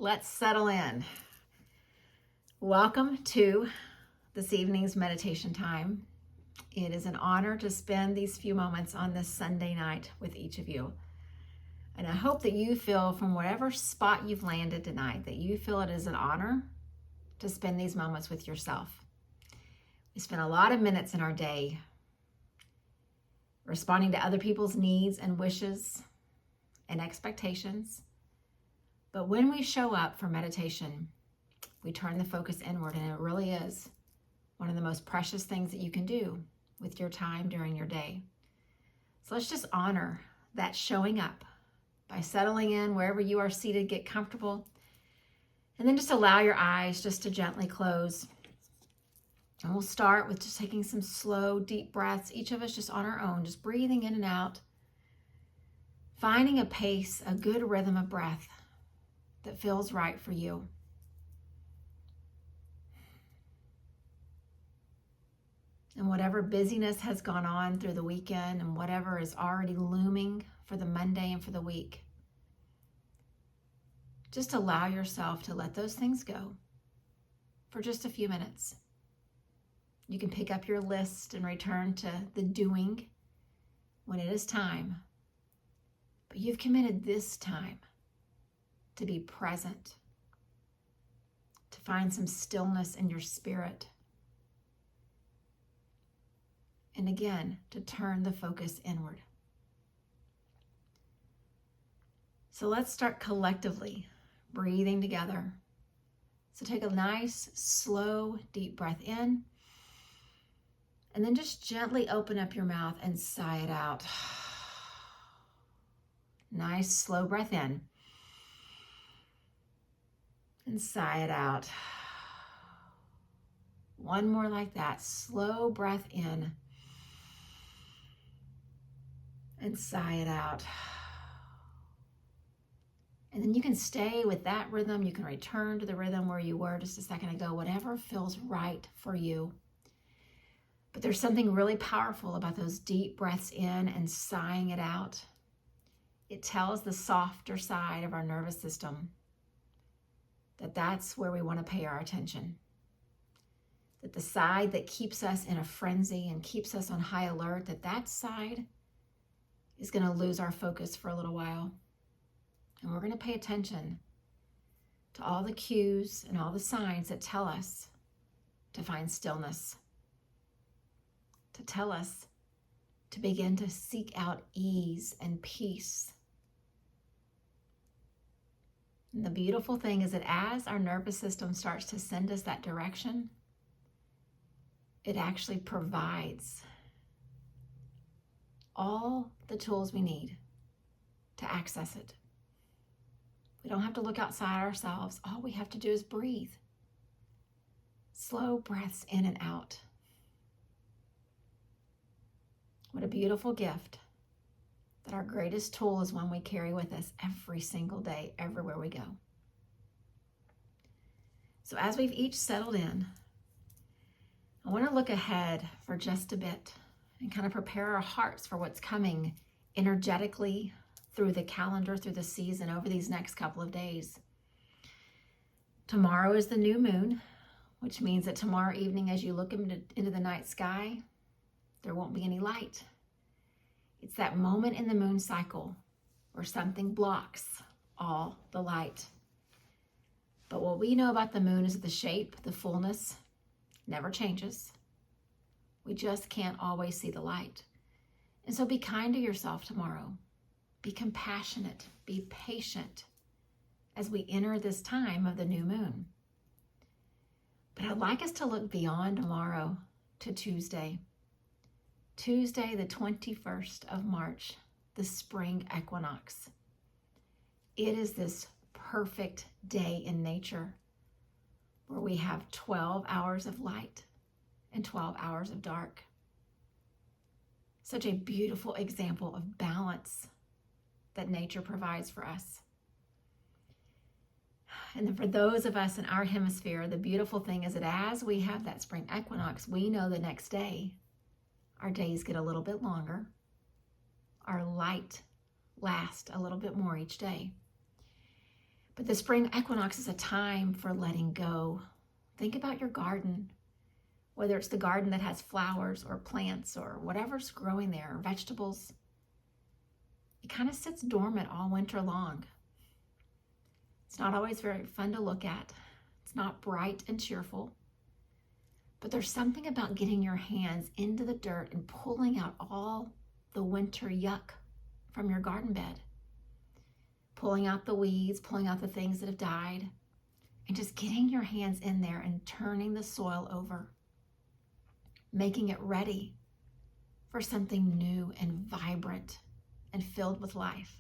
let's settle in. Welcome to this evening's meditation time. It is an honor to spend these few moments on this Sunday night with each of you. And I hope that you feel, from whatever spot you've landed tonight, that you feel it is an honor to spend these moments with yourself. We spend a lot of minutes in our day responding to other people's needs and wishes and expectations. But when we show up for meditation, we turn the focus inward, and it really is one of the most precious things that you can do with your time during your day. So let's just honor that showing up by settling in wherever you are seated, get comfortable, and then just allow your eyes just to gently close. And we'll start with just taking some slow, deep breaths, each of us just on our own, just breathing in and out, finding a pace, a good rhythm of breath that feels right for you. And whatever busyness has gone on through the weekend and whatever is already looming for the Monday and for the week, just allow yourself to let those things go for just a few minutes. You can pick up your list and return to the doing when it is time. But you've committed this time to be present, to find some stillness in your spirit, and again, to turn the focus inward. So let's start collectively breathing together. So take a nice, slow, deep breath in, and then just gently open up your mouth and sigh it out. Nice, slow breath in. And sigh it out. One more like that. Slow breath in. And sigh it out. And then you can stay with that rhythm. You can return to the rhythm where you were just a second ago, whatever feels right for you. But there's something really powerful about those deep breaths in and sighing it out. It tells the softer side of our nervous system that that's where we want to pay our attention. That the side that keeps us in a frenzy and keeps us on high alert, that side is going to lose our focus for a little while. And we're going to pay attention to all the cues and all the signs that tell us to find stillness, to tell us to begin to seek out ease and peace. And the beautiful thing is that as our nervous system starts to send us that direction, it actually provides all the tools we need to access it. We don't have to look outside ourselves. All we have to do is breathe. Slow breaths in and out. What a beautiful gift that our greatest tool is one we carry with us every single day, everywhere we go. So as we've each settled in, I want to look ahead for just a bit and kind of prepare our hearts for what's coming energetically through the calendar, through the season, over these next couple of days. Tomorrow is the new moon, which means that tomorrow evening, as you look into the night sky, there won't be any light. It's that moment in the moon cycle where something blocks all the light. But what we know about the moon is that the shape, the fullness, never changes. We just can't always see the light. And so be kind to yourself tomorrow. Be compassionate, be patient as we enter this time of the new moon. But I'd like us to look beyond tomorrow to Tuesday. Tuesday, the 21st of March, the Spring Equinox. It is this perfect day in nature where we have 12 hours of light and 12 hours of dark. Such a beautiful example of balance that nature provides for us. And then for those of us in our hemisphere, the beautiful thing is that as we have that spring equinox, we know the next day our days get a little bit longer. Our light lasts a little bit more each day. But the spring equinox is a time for letting go. Think about your garden, whether it's the garden that has flowers or plants or whatever's growing there, or vegetables. It kind of sits dormant all winter long. It's not always very fun to look at. It's not bright and cheerful. But there's something about getting your hands into the dirt and pulling out all the winter yuck from your garden bed. Pulling out the weeds, pulling out the things that have died, and just getting your hands in there and turning the soil over, making it ready for something new and vibrant and filled with life.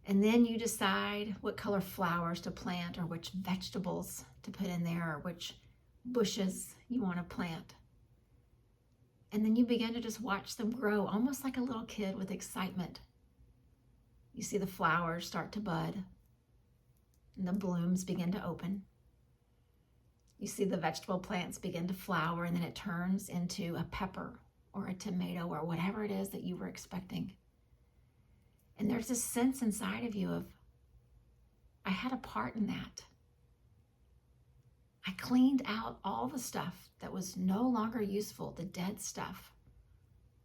And then you decide what color flowers to plant or which vegetables to put in there or which bushes you want to plant. And then you begin to just watch them grow, almost like a little kid with excitement. You see the flowers start to bud and the blooms begin to open. You see the vegetable plants begin to flower, and then it turns into a pepper or a tomato or whatever it is that you were expecting. And there's this sense inside of you of, I had a part in that. I cleaned out all the stuff that was no longer useful, the dead stuff,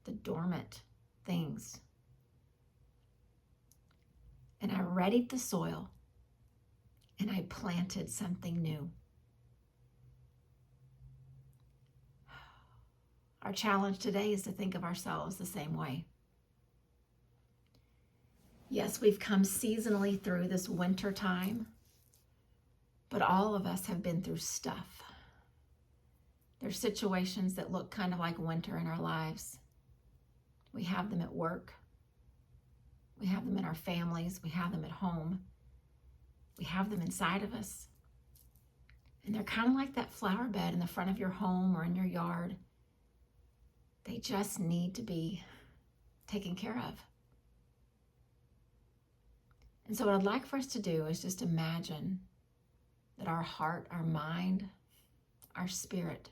the dormant things. And I readied the soil and I planted something new. Our challenge today is to think of ourselves the same way. Yes, we've come seasonally through this winter time, but all of us have been through stuff. There's situations that look kind of like winter in our lives. We have them at work. We have them in our families. We have them at home. We have them inside of us. And they're kind of like that flower bed in the front of your home or in your yard. They just need to be taken care of. And so what I'd like for us to do is just imagine that our heart, our mind, our spirit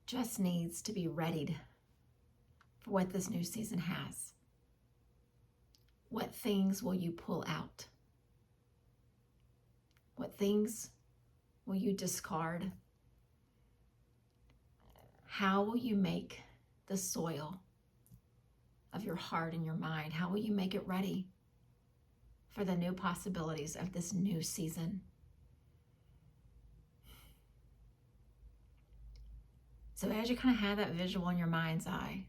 just needs to be readied for what this new season has. What things will you pull out? What things will you discard? How will you make the soil of your heart and your mind, how will you make it ready for the new possibilities of this new season? So as you kind of have that visual in your mind's eye,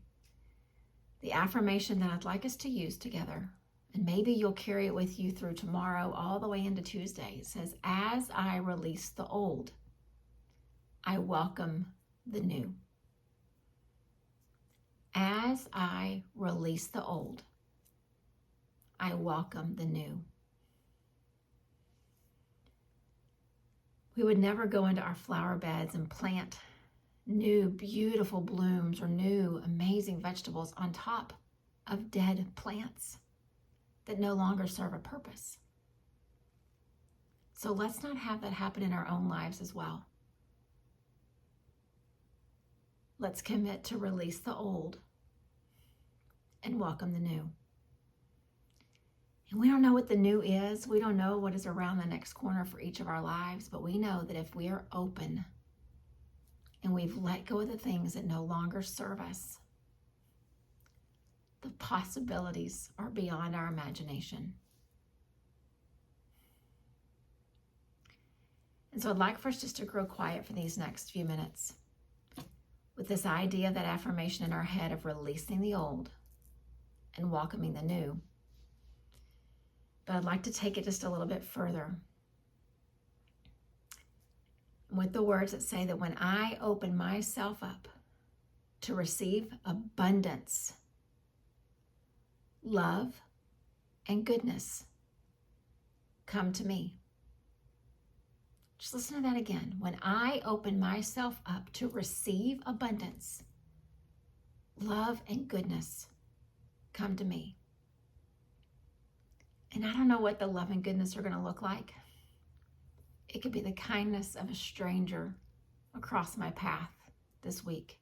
the affirmation that I'd like us to use together, and maybe you'll carry it with you through tomorrow all the way into Tuesday, it says, as I release the old, I welcome the new. As I release the old, I welcome the new. We would never go into our flower beds and plant new beautiful blooms or new amazing vegetables on top of dead plants that no longer serve a purpose. So let's not have that happen in our own lives as well. Let's commit to release the old and welcome the new. And we don't know what the new is. We don't know what is around the next corner for each of our lives, but we know that if we are open and we've let go of the things that no longer serve us, the possibilities are beyond our imagination. And so I'd like for us just to grow quiet for these next few minutes with this idea, that affirmation in our head of releasing the old and welcoming the new. But I'd like to take it just a little bit further with the words that say that when I open myself up to receive abundance, love, and goodness come to me. Just listen to that again. When I open myself up to receive abundance, love, and goodness come to me. And I don't know what the love and goodness are going to look like. It could be the kindness of a stranger across my path this week.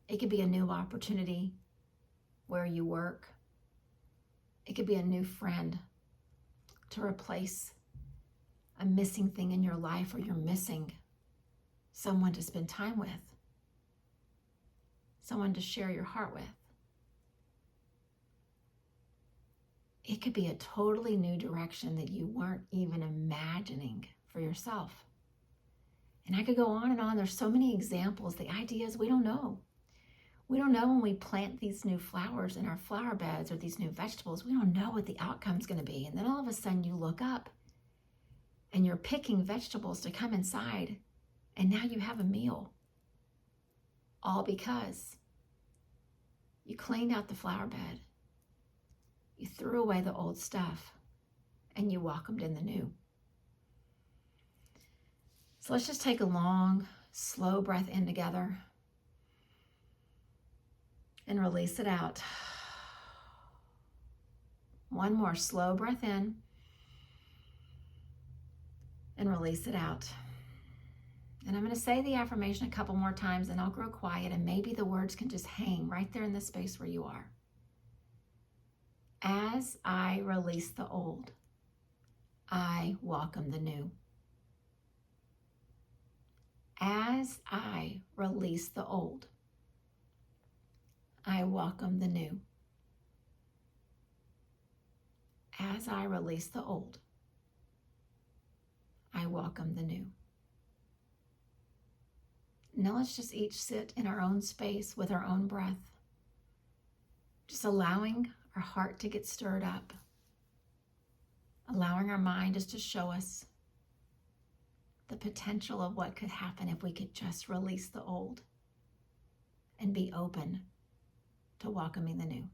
It could be a new opportunity where you work. It could be a new friend to replace a missing thing in your life, or you're missing someone to spend time with, someone to share your heart with. It could be a totally new direction that you weren't even imagining for yourself. And I could go on and on. There's so many examples. The idea is we don't know. We don't know when we plant these new flowers in our flower beds or these new vegetables. We don't know what the outcome's going to be. And then all of a sudden you look up and you're picking vegetables to come inside, and now you have a meal. All because you cleaned out the flower bed, you threw away the old stuff, and you welcomed in the new. So let's just take a long, slow breath in together and release it out. One more slow breath in and release it out. And I'm going to say the affirmation a couple more times, and I'll grow quiet, and maybe the words can just hang right there in the space where you are. As I release the old, I welcome the new. As I release the old, I welcome the new. As I release the old, I welcome the new. Now let's just each sit in our own space with our own breath, just allowing our heart to get stirred up, allowing our mind just to show us the potential of what could happen if we could just release the old and be open to welcoming the new.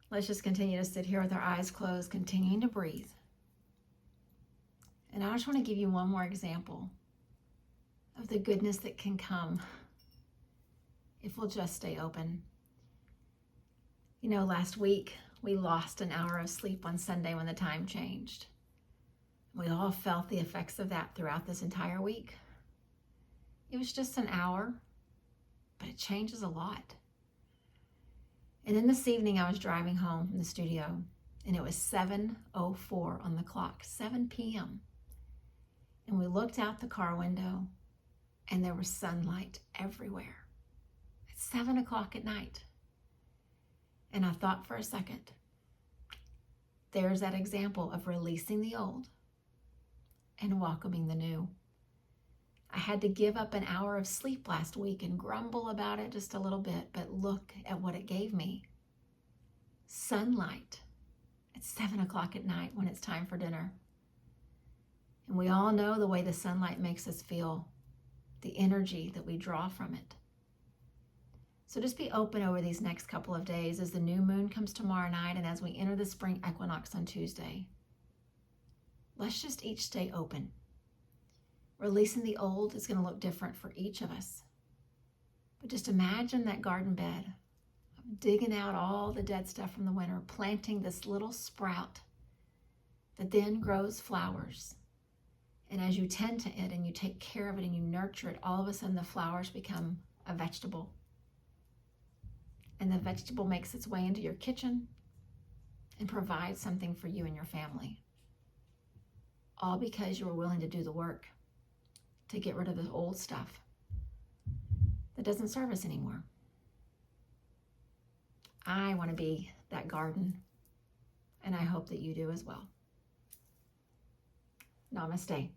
Let's just continue to sit here with our eyes closed, continuing to breathe. And I just want to give you one more example of the goodness that can come if we'll just stay open. You know, last week we lost an hour of sleep on Sunday when the time changed. We all felt the effects of that throughout this entire week. It was just an hour, but it changes a lot. And then this evening I was driving home from the studio, and it was 7:04 on the clock, 7 p.m. And we looked out the car window, and there was sunlight everywhere. It's 7 o'clock at night. And I thought for a second, there's that example of releasing the old and welcoming the new. I had to give up an hour of sleep last week and grumble about it just a little bit, but look at what it gave me. Sunlight at 7 o'clock at night when it's time for dinner. And we all know the way the sunlight makes us feel, the energy that we draw from it. So just be open over these next couple of days as the new moon comes tomorrow night and as we enter the spring equinox on Tuesday. Let's just each stay open. Releasing the old is going to look different for each of us. But just imagine that garden bed, digging out all the dead stuff from the winter, planting this little sprout that then grows flowers. And as you tend to it and you take care of it and you nurture it, all of a sudden the flowers become a vegetable. And the vegetable makes its way into your kitchen and provides something for you and your family. All because you were willing to do the work to get rid of the old stuff that doesn't serve us anymore. I want to be that garden, and I hope that you do as well. Namaste.